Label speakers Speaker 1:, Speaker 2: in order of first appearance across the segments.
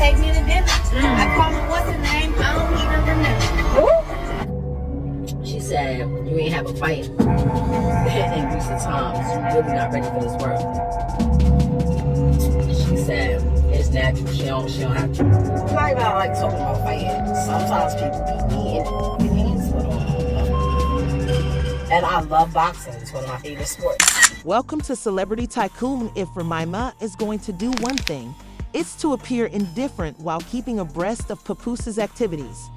Speaker 1: take me to dinner. I call her, what's her name? I don't even remember.
Speaker 2: She said, you ain't have a fight in recent times. You really not ready for this world. She said, it's natural. She don't have to. Not even like talking about fighting. Sometimes people be eating hands with them. And I love boxing. It's one of my favorite sports.
Speaker 3: Welcome to Celebrity Tycoon. If Remy is going to do one thing, it's to appear indifferent while keeping abreast of Papoose's activities.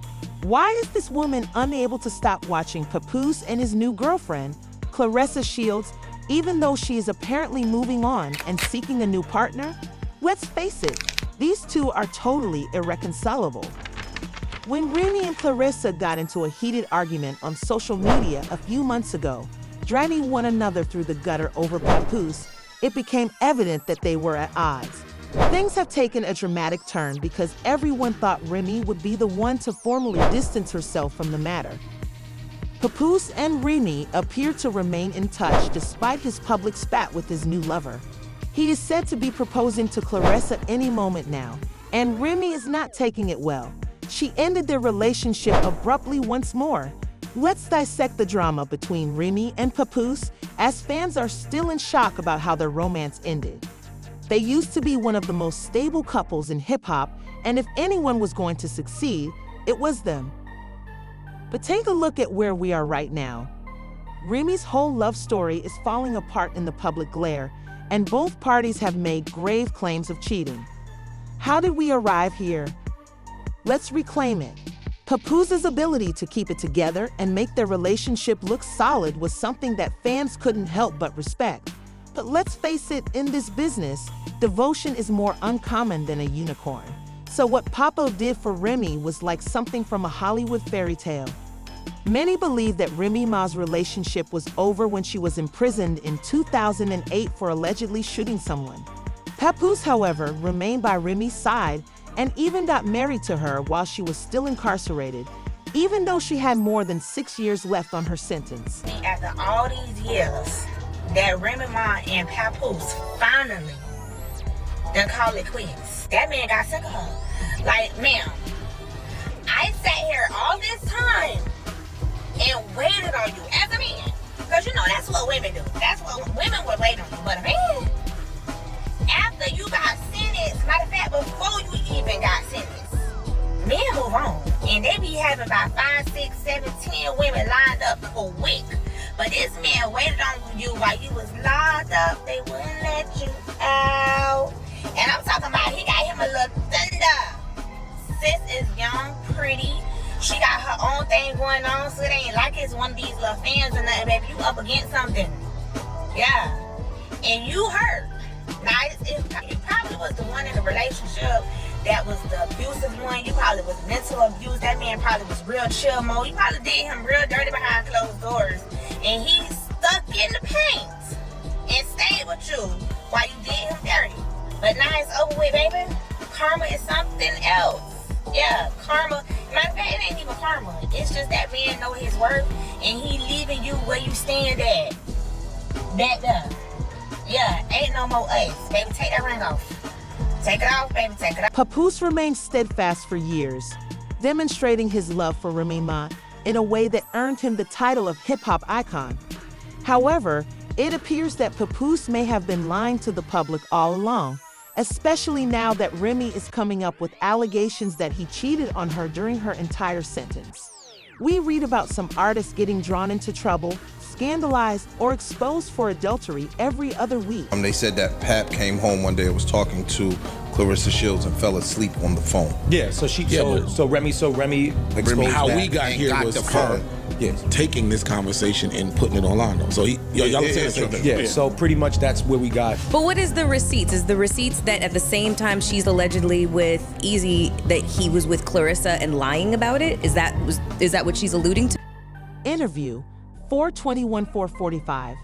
Speaker 3: Why is this woman unable to stop watching Papoose and his new girlfriend, Claressa Shields, even though she is apparently moving on and seeking a new partner? Let's face it, these two are totally irreconcilable. When Remy and Claressa got into a heated argument on social media a few months ago, dragging one another through the gutter over Papoose, it became evident that they were at odds. Things have taken a dramatic turn because everyone thought Remy would be the one to formally distance herself from the matter. Papoose and Remy appear to remain in touch despite his public spat with his new lover. He is said to be proposing to Claressa any moment now, and Remy is not taking it well. She ended their relationship abruptly once more. Let's dissect the drama between Remy and Papoose, as fans are still in shock about how their romance ended. They used to be one of the most stable couples in hip-hop, and if anyone was going to succeed, it was them. But take a look at where we are right now. Remy's whole love story is falling apart in the public glare, and both parties have made grave claims of cheating. How did we arrive here? Let's reclaim it. Papoose's ability to keep it together and make their relationship look solid was something that fans couldn't help but respect. But let's face it, in this business, devotion is more uncommon than a unicorn. So what Papo did for Remy was like something from a Hollywood fairy tale. Many believe that Remy Ma's relationship was over when she was imprisoned in 2008 for allegedly shooting someone. Papoose, however, remained by Remy's side and even got married to her while she was still incarcerated, even though she had more than 6 years left on her sentence.
Speaker 1: After all these years that Remy Ma and Papoose finally done call it quits, that man got sick of her. Like, ma'am, I sat here all this time and waited on you as a man. Because you know that's what women do. That's what women would wait on you. But a man, after you got sentenced, matter of fact, before you even got sentenced, men move on. And they be having about 5, 6, 7, 10 women lined up for a week. But this man waited on you while you was locked up. They wouldn't let you out. And I'm talking about he got him a little thunder. Sis is young, pretty. She got her own thing going on, so it ain't like it's one of these little fans or nothing, baby. You up against something. Yeah. And you hurt. Now, you probably was the one in the relationship that was the abusive one. You probably was mental abuse. That man probably was real chill mode. You probably did him real dirty behind closed doors. And he stuck in the paint and stayed with you while you did him dirty. But now it's over with, baby. Karma is something else. Yeah, karma. Matter of fact, it ain't even karma. It's just that man know his worth and he leaving you where you stand at. That done. Yeah, ain't no more us. Baby, take that ring off. Take it off, baby, take it off.
Speaker 3: Papoose remained steadfast for years, demonstrating his love for Remy Ma in a way that earned him the title of hip-hop icon. However, it appears that Papoose may have been lying to the public all along, especially now that Remy is coming up with allegations that he cheated on her during her entire sentence. We read about some artists getting drawn into trouble, scandalized, or exposed for adultery every other week.
Speaker 4: They said that Pap came home one day and was talking to Claressa Shields and fell asleep on the phone.
Speaker 5: Yeah, so Remy exposed
Speaker 6: how
Speaker 5: that.
Speaker 6: we got here
Speaker 4: got
Speaker 6: was
Speaker 4: the
Speaker 6: her
Speaker 4: phone.
Speaker 6: taking this conversation and putting it online though. So y'all saying something.
Speaker 5: Yeah, so pretty much that's where we got.
Speaker 7: But what is the receipts? Is the receipts that at the same time she's allegedly with Easy that he was with Claressa and lying about it? Is that what she's alluding to?
Speaker 3: Interview 4/21/445.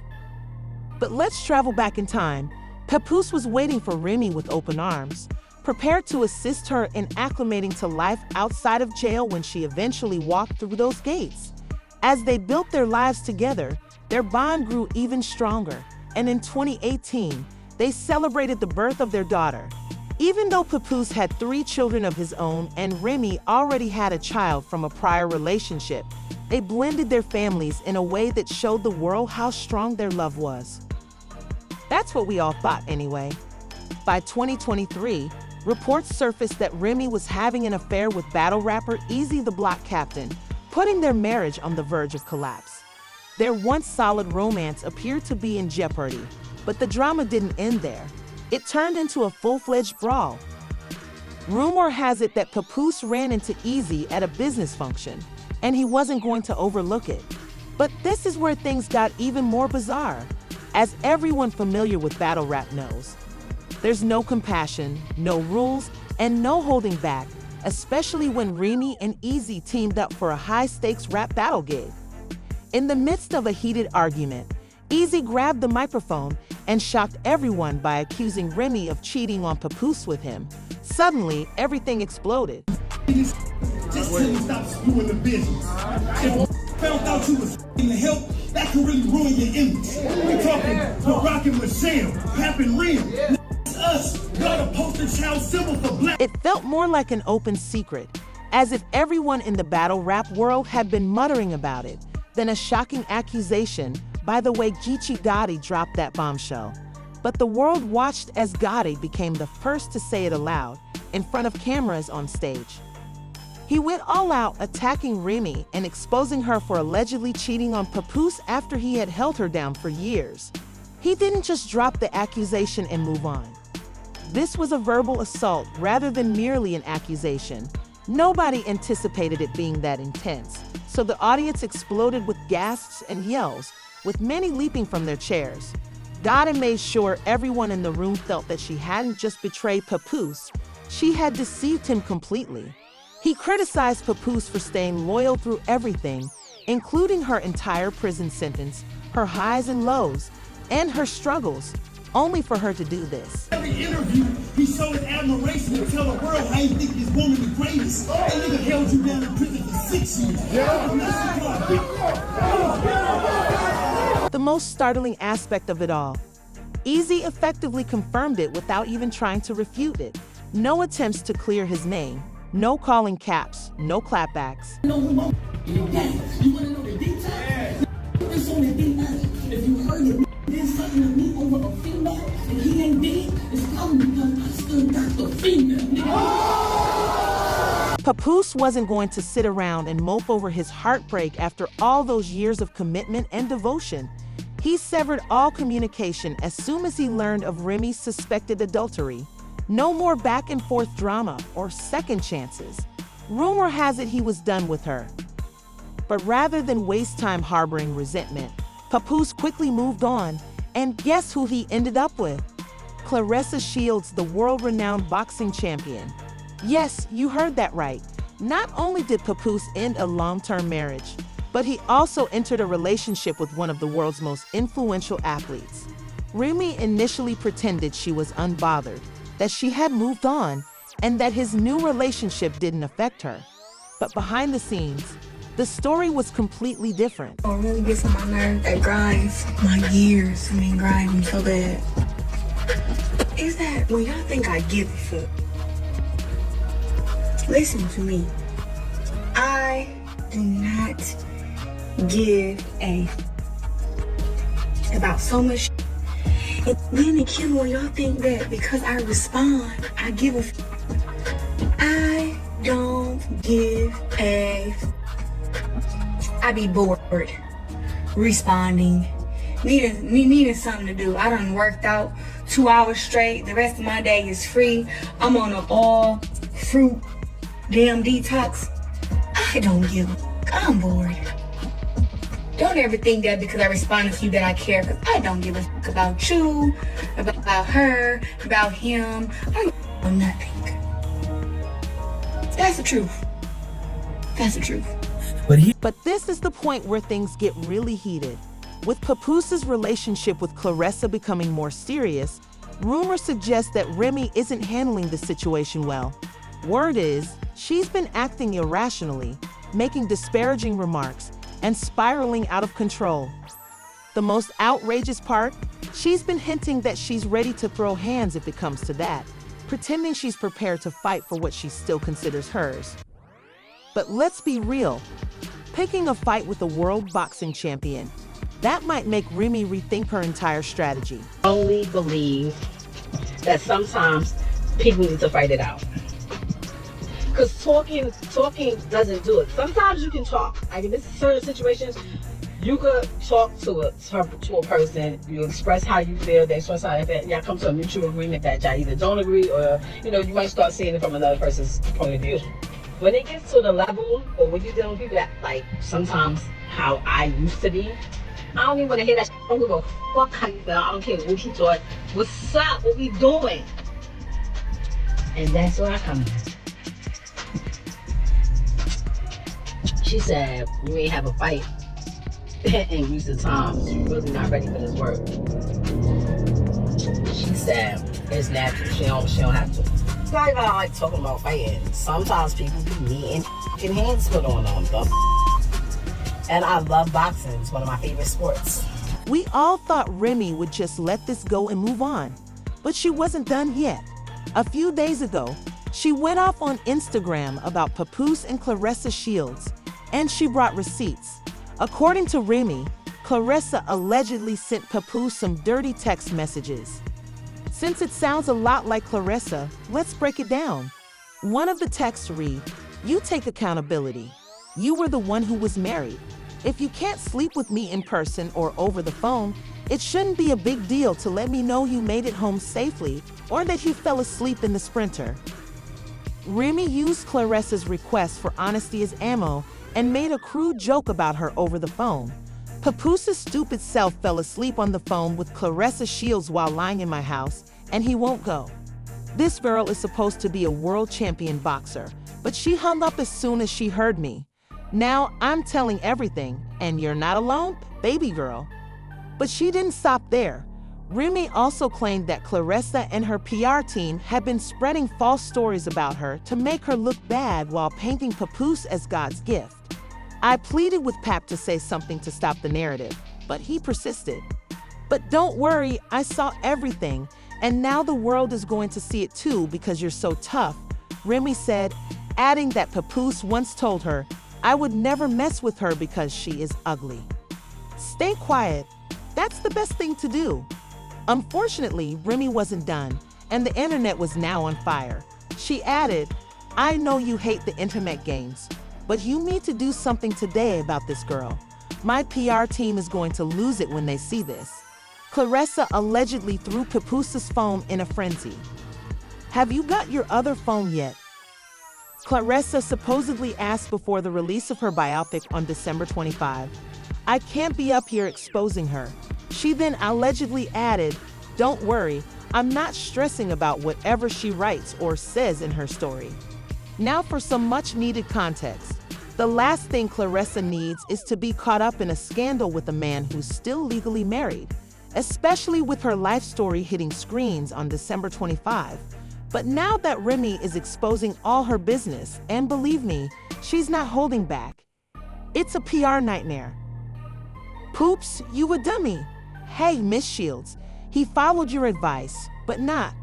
Speaker 3: But let's travel back in time. Papoose was waiting for Remy with open arms, prepared to assist her in acclimating to life outside of jail when she eventually walked through those gates. As they built their lives together, their bond grew even stronger, and in 2018, they celebrated the birth of their daughter. Even though Papoose had 3 children of his own and Remy already had a child from a prior relationship, they blended their families in a way that showed the world how strong their love was. That's what we all thought anyway. By 2023, reports surfaced that Remy was having an affair with battle rapper Easy the Block Captain, putting their marriage on the verge of collapse. Their once solid romance appeared to be in jeopardy, but the drama didn't end there. It turned into a full-fledged brawl. Rumor has it that Papoose ran into Easy at a business function, and he wasn't going to overlook it. But this is where things got even more bizarre. As everyone familiar with battle rap knows, there's no compassion, no rules, and no holding back, especially when Remy and Easy teamed up for a high-stakes rap battle gig. In the midst of a heated argument, Easy grabbed the microphone and shocked everyone by accusing Remy of cheating on Papoose with him. Suddenly, everything exploded.
Speaker 8: Just till you stop screwing the business. Found out you was in the help, that could really ruin your image. We're talking the Rock and Michelle, Pap and Rem. Us, got a poster child symbol for black.
Speaker 3: It felt more like an open secret, as if everyone in the battle rap world had been muttering about it, than a shocking accusation by the way Geechee Gotti dropped that bombshell. But the world watched as Gotti became the first to say it aloud, in front of cameras on stage. He went all out, attacking Remy and exposing her for allegedly cheating on Papoose after he had held her down for years. He didn't just drop the accusation and move on. This was a verbal assault rather than merely an accusation. Nobody anticipated it being that intense, so the audience exploded with gasps and yells, with many leaping from their chairs. Gotti made sure everyone in the room felt that she hadn't just betrayed Papoose, she had deceived him completely. He criticized Papoose for staying loyal through everything, including her entire prison sentence, her highs and lows, and her struggles, only for her to do this.
Speaker 8: Every interview, he showed his admiration to tell the world how he think this woman the greatest. That nigga held you down in prison for 6 years.
Speaker 3: The most startling aspect of it all, Easy effectively confirmed it without even trying to refute it. No attempts to clear his name, no calling caps, no clapbacks.
Speaker 8: You wanna know the details? It's on the D9. If you heard it, did something to me over a female, and he ain't dead, it's probably because I still got the female.
Speaker 3: Papoose wasn't going to sit around and mope over his heartbreak after all those years of commitment and devotion. He severed all communication as soon as he learned of Remy's suspected adultery. No more back and forth drama or second chances. Rumor has it he was done with her. But rather than waste time harboring resentment, Papoose quickly moved on, and guess who he ended up with? Claressa Shields, the world-renowned boxing champion. Yes, you heard that right. Not only did Papoose end a long-term marriage, but he also entered a relationship with one of the world's most influential athletes. Remy initially pretended she was unbothered, that she had moved on, and that his new relationship didn't affect her. But behind the scenes, the story was completely different.
Speaker 9: What really gets on my nerves, that grinds my gears. Grinds me so bad. Is that when y'all think I give a fuck? Listen to me. I do not give a about so much. And then it kills when y'all think that because I respond, I give a. I don't give a. I be bored, responding, needing something to do. I done worked out 2 hours straight. The rest of my day is free. I'm on an all fruit damn detox. I don't give a. I'm bored. Don't ever think that because I responded to you that I care, because I don't give a fuck about you, about her, about him. I don't know nothing. That's the truth. That's the truth.
Speaker 3: But this is the point where things get really heated. With Papoose's relationship with Claressa becoming more serious, rumors suggest that Remy isn't handling the situation well. Word is, she's been acting irrationally, making disparaging remarks, and spiraling out of control. The most outrageous part? She's been hinting that she's ready to throw hands if it comes to that. pretending she's prepared to fight for what she still considers hers. But let's be real, picking a fight with a world boxing champion, that might make Remy rethink her entire strategy.
Speaker 2: I only believe that sometimes people need to fight it out. Because talking doesn't do it. Sometimes you can talk. Like in this certain situations, you could talk to a person, you express how you feel, they express how they feel, y'all come to a mutual agreement that y'all either don't agree or, you might start seeing it from another person's point of view. When it gets to the level, or when you're dealing with people that, like, sometimes how I used to be, I don't even want to hear that shit. I'm gonna go, fuck how you feel, I don't care what you thought, what's up, what we doing? And that's where I come in. She said, you ain't have a fight in recent times. You're really not ready for this work. She said, it's natural. She don't have to. It's not even like talking about fighting. Sometimes people be needing hands put on them. And I love boxing. It's one of my favorite sports.
Speaker 3: We all thought Remy would just let this go and move on, but she wasn't done yet. A few days ago, she went off on Instagram about Papoose and Claressa Shields, and she brought receipts. According to Remy, Claressa allegedly sent Papoose some dirty text messages. Since it sounds a lot like Claressa, let's break it down. One of the texts read, "You take accountability. You were the one who was married. If you can't sleep with me in person or over the phone, it shouldn't be a big deal to let me know you made it home safely or that you fell asleep in the Sprinter." Remy used Claressa's request for honesty as ammo and made a crude joke about her over the phone. Papoose's stupid self fell asleep on the phone with Claressa Shields while lying in my house, and he won't go. This girl is supposed to be a world champion boxer, but she hung up as soon as she heard me. Now I'm telling everything, and you're not alone, baby girl. But she didn't stop there. Remy also claimed that Claressa and her PR team had been spreading false stories about her to make her look bad while painting Papoose as God's gift. I pleaded with Pap to say something to stop the narrative, but he persisted. But don't worry, I saw everything, and now the world is going to see it too because you're so tough, Remy said, adding that Papoose once told her, "I would never mess with her because she is ugly." Stay quiet. That's the best thing to do. Unfortunately, Remy wasn't done, and the internet was now on fire. She added, "I know you hate the internet games, but you need to do something today about this girl. My PR team is going to lose it when they see this." Claressa allegedly threw Papoose's phone in a frenzy. Have you got your other phone yet? Claressa supposedly asked before the release of her biopic on December 25. I can't be up here exposing her. She then allegedly added, "Don't worry, I'm not stressing about whatever she writes or says in her story." Now for some much needed context. The last thing Claressa needs is to be caught up in a scandal with a man who's still legally married, especially with her life story hitting screens on December 25. But now that Remy is exposing all her business, and believe me, she's not holding back. It's a PR nightmare. Poops, you a dummy. Hey, Miss Shields, he followed your advice, but not.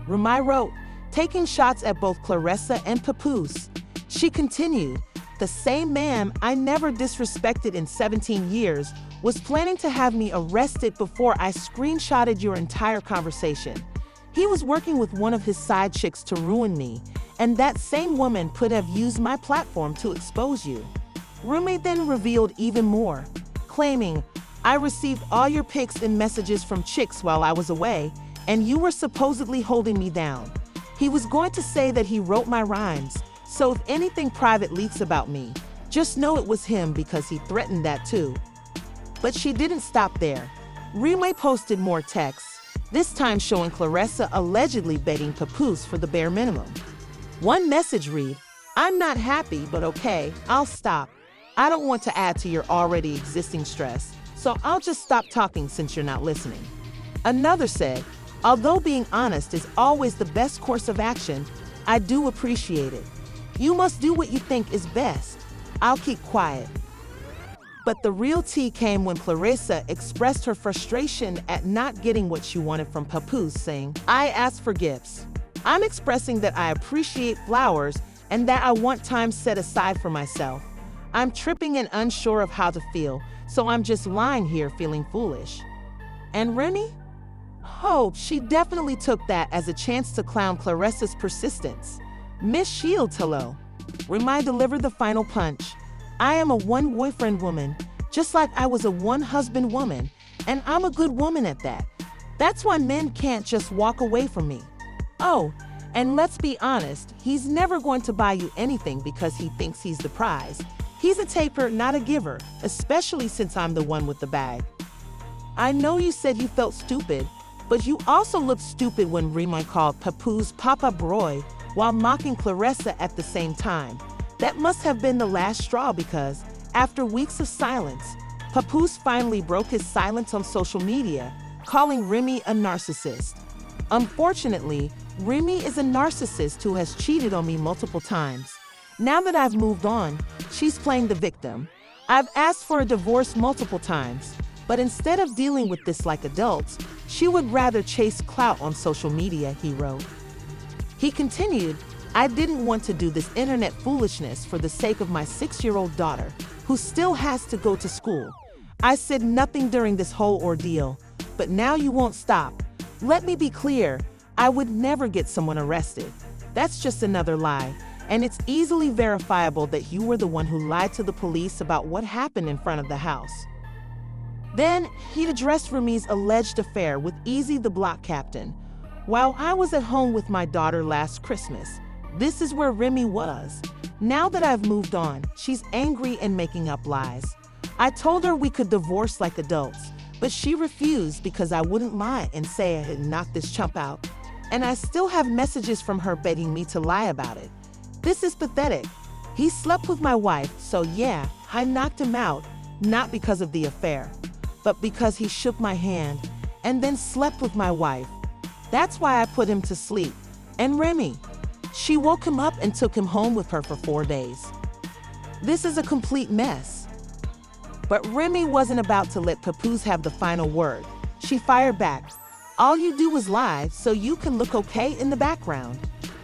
Speaker 3: Remy wrote, taking shots at both Claressa and Papoose. She continued, the same man I never disrespected in 17 years was planning to have me arrested before I screenshotted your entire conversation. He was working with one of his side chicks to ruin me, and that same woman could have used my platform to expose you. Remy then revealed even more, claiming, I received all your pics and messages from chicks while I was away, and you were supposedly holding me down. He was going to say that he wrote my rhymes, so if anything private leaks about me, just know it was him because he threatened that too. But she didn't stop there. Remy posted more texts, this time showing Claressa allegedly begging Papoose for the bare minimum. One message read, I'm not happy, but okay, I'll stop. I don't want to add to your already existing stress, so I'll just stop talking since you're not listening. Another said, although being honest is always the best course of action, I do appreciate it. You must do what you think is best. I'll keep quiet. But the real tea came when Claressa expressed her frustration at not getting what she wanted from Papoose, saying, I asked for gifts. I'm expressing that I appreciate flowers and that I want time set aside for myself. I'm tripping and unsure of how to feel, so I'm just lying here feeling foolish. And Remy? Oh, she definitely took that as a chance to clown Clarissa's persistence. Miss Shields, hello. Remy delivered the final punch. I am a one-boyfriend woman, just like I was a one-husband woman, and I'm a good woman at that. That's why men can't just walk away from me. Oh, and let's be honest, he's never going to buy you anything because he thinks he's the prize. He's a taker, not a giver, especially since I'm the one with the bag. I know you said you felt stupid, but you also looked stupid when Remy called Papoose Papa Broy while mocking Clarissa at the same time. That must have been the last straw because, after weeks of silence, Papoose finally broke his silence on social media, calling Remy a narcissist. Unfortunately, Remy is a narcissist who has cheated on me multiple times. Now that I've moved on, she's playing the victim. I've asked for a divorce multiple times, but instead of dealing with this like adults, she would rather chase clout on social media, he wrote. He continued, I didn't want to do this internet foolishness for the sake of my 6-year-old daughter, who still has to go to school. I said nothing during this whole ordeal, but now you won't stop. Let me be clear, I would never get someone arrested. That's just another lie, and it's easily verifiable that you were the one who lied to the police about what happened in front of the house. Then, he addressed Remy's alleged affair with Easy the block captain. While I was at home with my daughter last Christmas, this is where Remy was. Now that I've moved on, she's angry and making up lies. I told her we could divorce like adults, but she refused because I wouldn't lie and say I had knocked this chump out. And I still have messages from her begging me to lie about it. This is pathetic. He slept with my wife, so yeah, I knocked him out, not because of the affair, but because he shook my hand and then slept with my wife. That's why I put him to sleep. And Remy, she woke him up and took him home with her for 4 days. This is a complete mess. But Remy wasn't about to let Papoose have the final word. She fired back. All you do is lie so you can look okay in the background.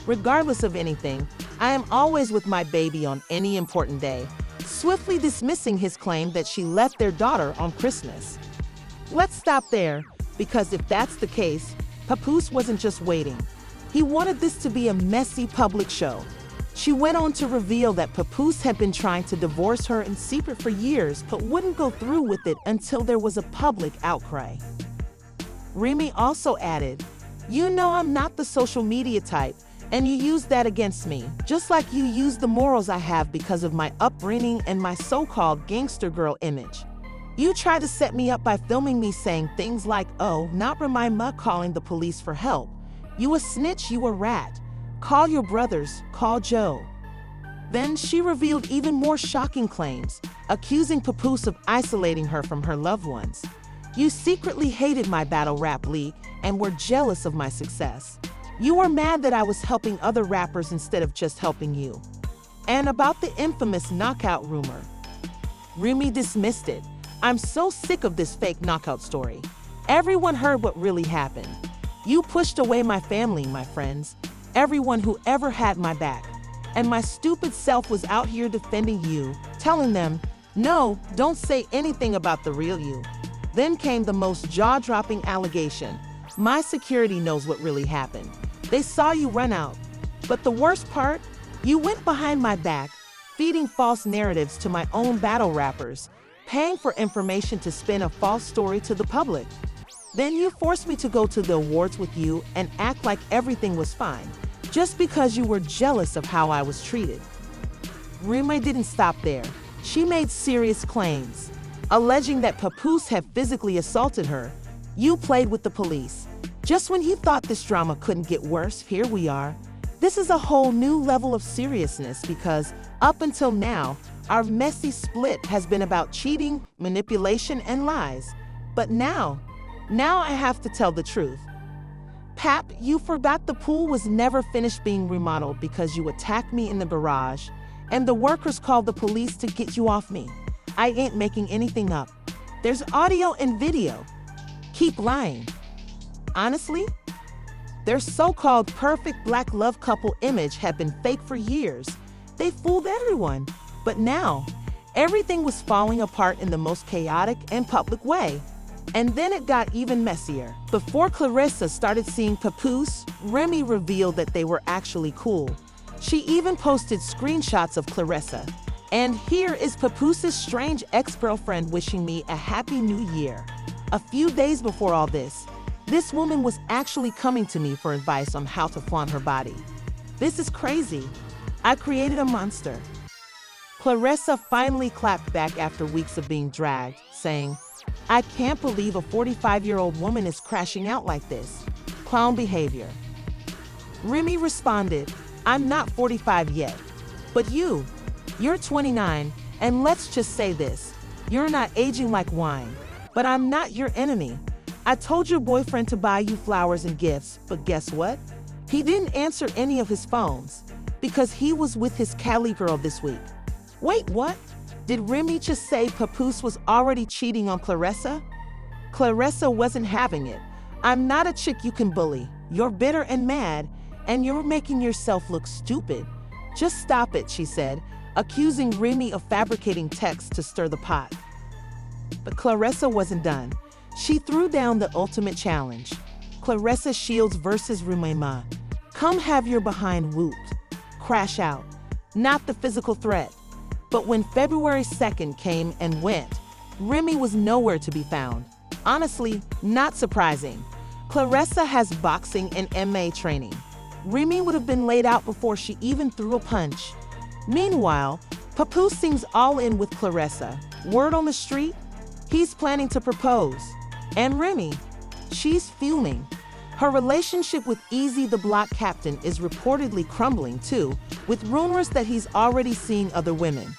Speaker 3: Regardless of anything, I am always with my baby on any important day, swiftly dismissing his claim that she left their daughter on Christmas. Let's stop there, because if that's the case, Papoose wasn't just waiting. He wanted this to be a messy public show. She went on to reveal that Papoose had been trying to divorce her in secret for years, but wouldn't go through with it until there was a public outcry. Remy also added, you know I'm not the social media type, and you use that against me, just like you use the morals I have because of my upbringing and my so-called gangster girl image. You try to set me up by filming me saying things like, oh, not Remy calling the police for help. You a snitch, you a rat. Call your brothers, call Joe. Then she revealed even more shocking claims, accusing Papoose of isolating her from her loved ones. You secretly hated my battle rap league and were jealous of my success. You were mad that I was helping other rappers instead of just helping you. And about the infamous knockout rumor, Remy dismissed it. I'm so sick of this fake knockout story. Everyone heard what really happened. You pushed away my family, my friends, everyone who ever had my back. And my stupid self was out here defending you, telling them, no, don't say anything about the real you. Then came the most jaw-dropping allegation. My security knows what really happened. They saw you run out. But the worst part, you went behind my back, feeding false narratives to my own battle rappers, paying for information to spin a false story to the public. Then you forced me to go to the awards with you and act like everything was fine, just because you were jealous of how I was treated. Remy didn't stop there. She made serious claims, alleging that Papoose had physically assaulted her. You played with the police. Just when you thought this drama couldn't get worse, here we are. This is a whole new level of seriousness because, up until now, our messy split has been about cheating, manipulation, and lies. But now I have to tell the truth. Pap, you forgot the pool was never finished being remodeled because you attacked me in the garage, and the workers called the police to get you off me. I ain't making anything up. There's audio and video. Keep lying. Honestly, Their so-called perfect black love couple image had been fake for years. They fooled everyone. But now, everything was falling apart in the most chaotic and public way. And then it got even messier. Before Clarissa started seeing Papoose, Remy revealed that they were actually cool. She even posted screenshots of Clarissa. And here is Papoose's strange ex-girlfriend wishing me a happy new year. A few days before all this woman was actually coming to me for advice on how to flaunt her body. This is crazy. I created a monster. Clarissa finally clapped back after weeks of being dragged, saying, "I can't believe a 45-year-old woman is crashing out like this. Clown behavior." Remy responded, "I'm not 45 yet, but you're 29, and let's just say this, you're not aging like wine, but I'm not your enemy. I told your boyfriend to buy you flowers and gifts, but guess what? He didn't answer any of his phones because he was with his Cali girl this week." Wait, what? Did Remy just say Papoose was already cheating on Clarissa? Clarissa wasn't having it. "I'm not a chick you can bully. You're bitter and mad, and you're making yourself look stupid. Just stop it," she said, accusing Remy of fabricating texts to stir the pot. But Clarissa wasn't done. She threw down the ultimate challenge. Clarissa Shields versus Remy. Come have your behind whooped. Crash out. Not the physical threat. But when February 2nd came and went, Remy was nowhere to be found. Honestly, not surprising. Clarissa has boxing and MMA training. Remy would have been laid out before she even threw a punch. Meanwhile, Papoose seems all in with Clarissa. Word on the street? He's planning to propose. And Remy, she's fuming. Her relationship with Easy the Block Captain is reportedly crumbling too, with rumors that he's already seeing other women.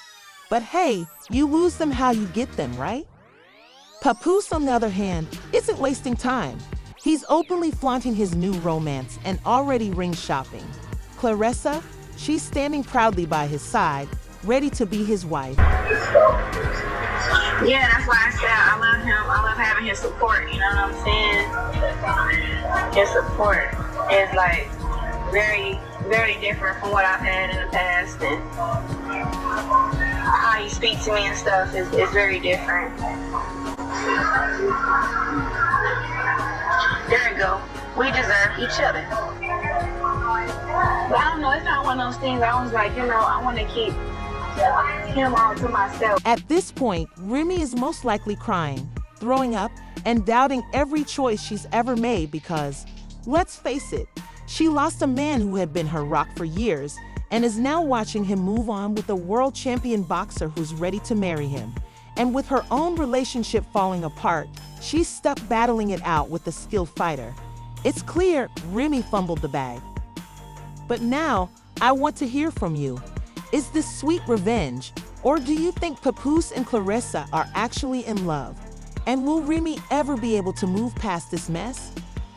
Speaker 3: But hey, you lose them how you get them, right? Papoose, on the other hand, isn't wasting time. He's openly flaunting his new romance and already ring shopping. Clarissa, she's standing proudly by his side, ready to be his wife.
Speaker 1: Yeah, that's why I said I love him. I love having his support, you know what I'm saying? His support is like very, very different from what I've had in the past, and how he speaks to me and stuff is very different. There we go. We deserve each other. But I don't know, it's not one of those things I was like, I want to keep him all to myself.
Speaker 3: At this point, Remy is most likely crying, throwing up, and doubting every choice she's ever made because, let's face it, she lost a man who had been her rock for years and is now watching him move on with a world champion boxer who's ready to marry him. And with her own relationship falling apart, she's stuck battling it out with a skilled fighter. It's clear Remy fumbled the bag. But now, I want to hear from you. Is this sweet revenge, or do you think Papoose and Clarissa are actually in love? And will Remy ever be able to move past this mess?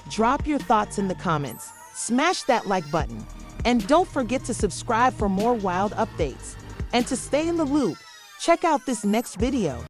Speaker 3: Drop your thoughts in the comments, smash that like button, and don't forget to subscribe for more wild updates. And to stay in the loop, check out this next video.